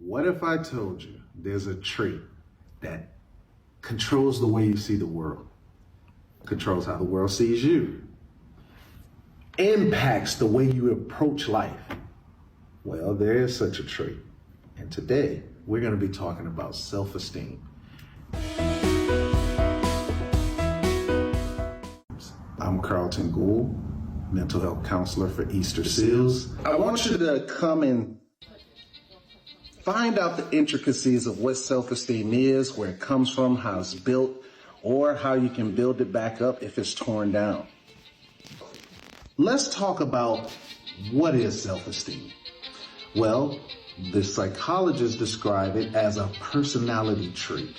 What if I told you there's a trait that controls the way you see the world, controls how the world sees you, impacts the way you approach life? Well, there is such a trait. And today, we're going to be talking about self-esteem. I'm Carlton Gould, mental health counselor for Easter Seals. I want you to come and find out the intricacies of what self-esteem is, where it comes from, how it's built, or how you can build it back up if it's torn down. Let's talk about what is self-esteem. Well, the psychologists describe it as a personality trait,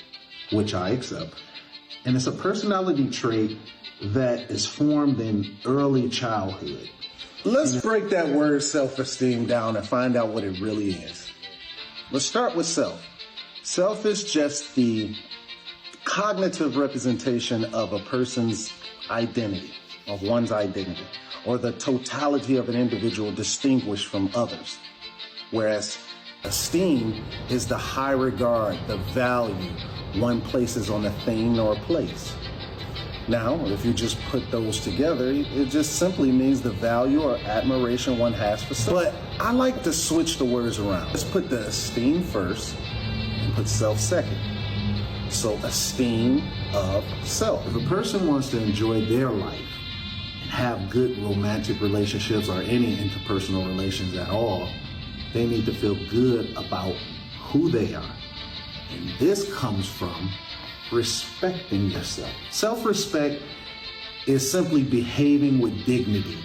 which I accept. And it's a personality trait that is formed in early childhood. Let's break that word self-esteem down and find out what it really is. Let's start with self. Self is just the cognitive representation of a person's identity, of one's identity, or the totality of an individual distinguished from others. Whereas esteem is the high regard, the value one places on a thing or a place. Now, if you just put those together, it just simply means the value or admiration one has for self. But I like to switch the words around. Let's put the esteem first and put self second. So esteem of self. If a person wants to enjoy their life and have good romantic relationships or any interpersonal relations at all, they need to feel good about who they are. And this comes from respecting yourself. Self-respect is simply behaving with dignity,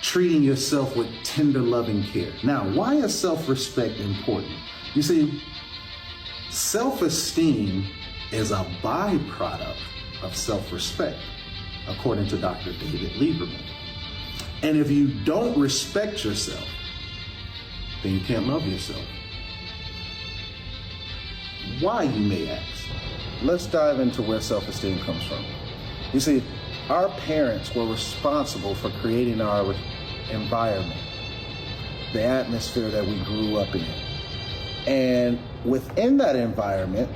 treating yourself with tender, loving care. Now, why is self-respect important? You see, self-esteem is a byproduct of self-respect, according to Dr. David Lieberman. And if you don't respect yourself, then you can't love yourself. Why, you may ask? Let's dive into where self-esteem comes from. You see, our parents were responsible for creating our environment, the atmosphere that we grew up in. And within that environment,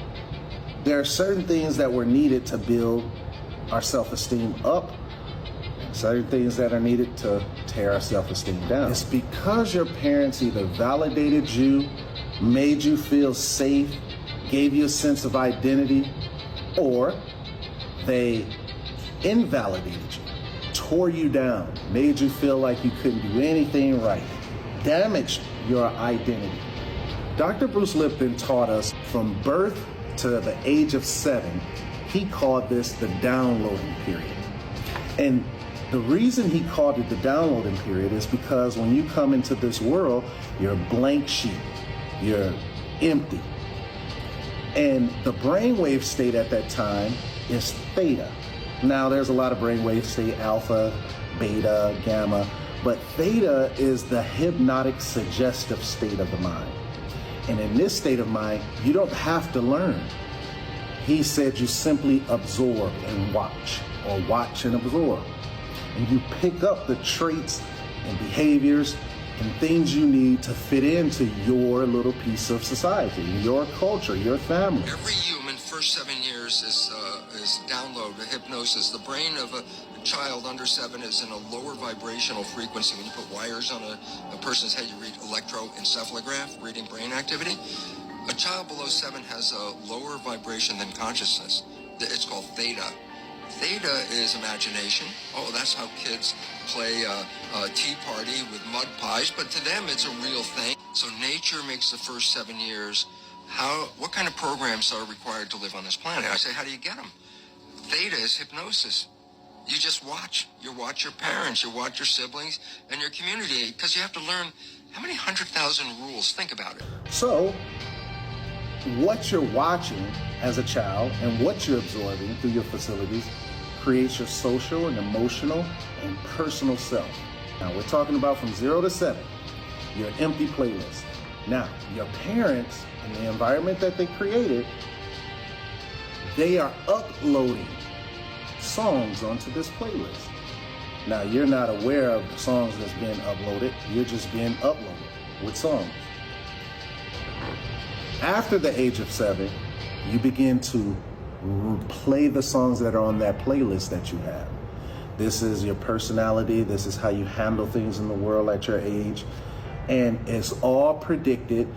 there are certain things that were needed to build our self-esteem up, and certain things that are needed to tear our self-esteem down. It's because your parents either validated you, made you feel safe, gave you a sense of identity, or they invalidated you, tore you down, made you feel like you couldn't do anything right, damaged your identity. Dr. Bruce Lipton taught us from birth to the age of 7, he called this the downloading period. And the reason he called it the downloading period is because when you come into this world, you're a blank sheet, you're empty. And the brainwave state at that time is theta. Now, there's a lot of brainwave state, alpha, beta, gamma, but theta is the hypnotic, suggestive state of the mind. And in this state of mind, you don't have to learn. He said you simply absorb and watch, or watch and absorb. And you pick up the traits and behaviors and things you need to fit into your little piece of society, your culture, your family. Every human, first 7 years is download, hypnosis. The brain of a child under 7 is in a lower vibrational frequency. When you put wires on a person's head, you read electroencephalograph, reading brain activity. A child below 7 has a lower vibration than consciousness. It's called theta. Theta is imagination. Oh, that's how kids play a tea party with mud pies, but to them it's a real thing. So nature makes the first 7 years. What kind of programs are required to live on this planet? I say, how do you get them? Theta is hypnosis. You just watch. You watch your parents, you watch your siblings, and your community, because you have to learn how many 100,000 rules. Think about it. So, what you're watching as a child and what you're absorbing through your facilities creates your social and emotional and personal self. Now, we're talking about from 0 to 7, your empty playlist. Now, your parents and the environment that they created, they are uploading songs onto this playlist. Now, you're not aware of the songs that's being uploaded. You're just being uploaded with songs. After the age of 7, you begin to play the songs that are on that playlist that you have. This is your personality. This is how you handle things in the world at your age. And it's all predicted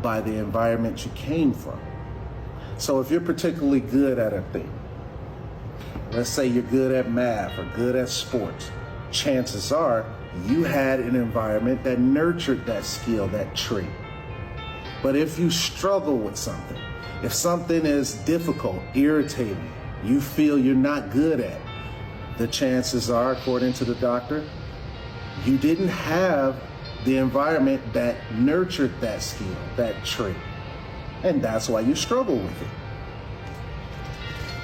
by the environment you came from. So if you're particularly good at a thing, let's say you're good at math or good at sports, chances are you had an environment that nurtured that skill, that trait. But if you struggle with something, if something is difficult, irritating, you feel you're not good at, the chances are, according to the doctor, you didn't have the environment that nurtured that skill, that trait. And that's why you struggle with it.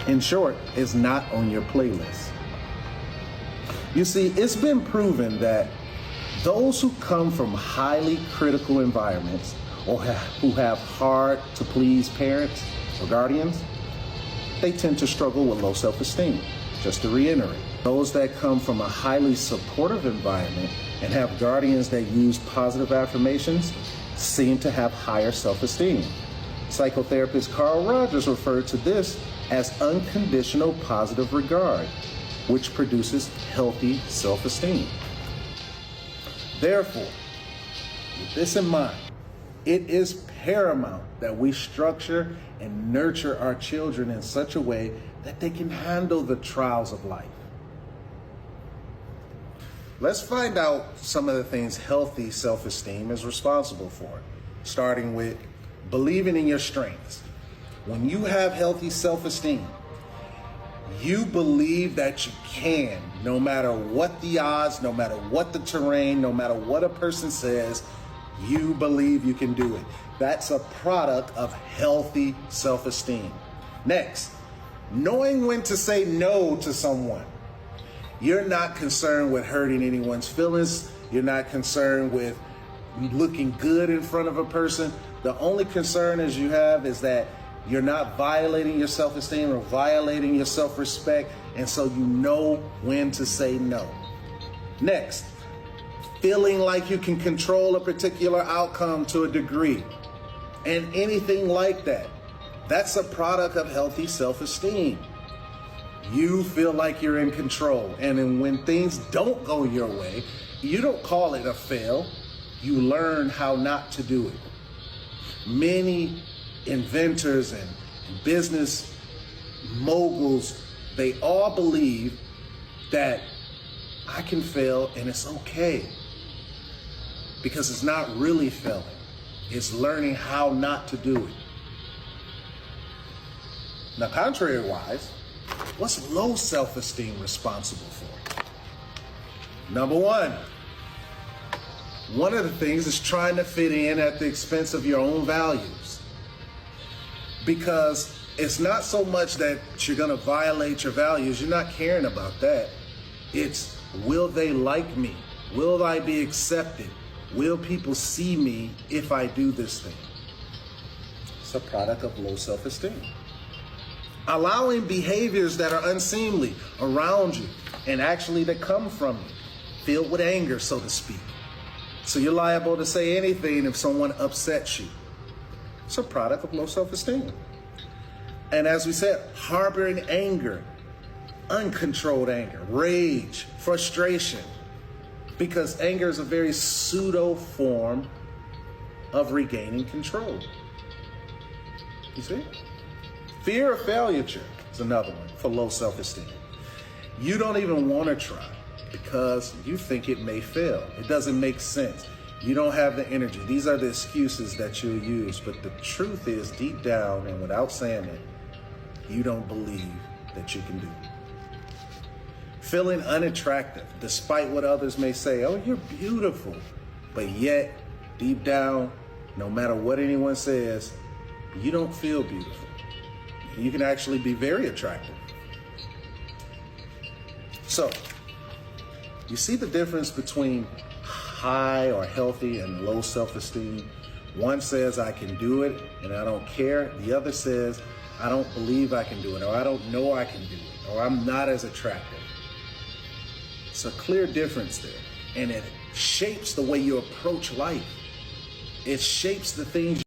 In short, it's not on your playlist. You see, it's been proven that those who come from highly critical environments or who have hard to please parents or guardians, they tend to struggle with low self-esteem. Just to reiterate, those that come from a highly supportive environment and have guardians that use positive affirmations seem to have higher self-esteem. Psychotherapist Carl Rogers referred to this as unconditional positive regard, which produces healthy self-esteem. Therefore, with this in mind, it is paramount that we structure and nurture our children in such a way that they can handle the trials of life. Let's find out some of the things healthy self-esteem is responsible for, starting with believing in your strengths. When you have healthy self-esteem, you believe that you can, no matter what the odds, no matter what the terrain, no matter what a person says, you believe you can do it. That's a product of healthy self-esteem. Next, knowing when to say no to someone. You're not concerned with hurting anyone's feelings. You're not concerned with looking good in front of a person. The only concern is you have is that you're not violating your self-esteem or violating your self-respect, and so you know when to say no. Next, feeling like you can control a particular outcome to a degree, and anything like that. That's a product of healthy self-esteem. You feel like you're in control, and then when things don't go your way, you don't call it a fail. You learn how not to do it. Many inventors and business moguls, they all believe that I can fail and it's okay, because it's not really failing. It's learning how not to do it. Now, contrary-wise, what's low self-esteem responsible for? Number one of the things is trying to fit in at the expense of your own values. Because it's not so much that you're going to violate your values. You're not caring about that. It's, will they like me? Will I be accepted? Will people see me if I do this thing? It's a product of low self-esteem. Allowing behaviors that are unseemly around you and actually that come from you, filled with anger, so to speak. So you're liable to say anything if someone upsets you. It's a product of low self-esteem. And as we said, harboring anger, uncontrolled anger, rage, frustration, because anger is a very pseudo form of regaining control. You see? Fear of failure is another one for low self-esteem. You don't even want to try because you think it may fail. It doesn't make sense. You don't have the energy. These are the excuses that you'll use. But the truth is, deep down and without saying it, you don't believe that you can do it. Feeling unattractive, despite what others may say. Oh, you're beautiful. But yet, deep down, no matter what anyone says, you don't feel beautiful. You can actually be very attractive. So, you see the difference between high or healthy and low self-esteem? One says I can do it and I don't care. The other says I don't believe I can do it, or I don't know I can do it, or I'm not as attractive. It's a clear difference there, and it shapes the way you approach life. It shapes the things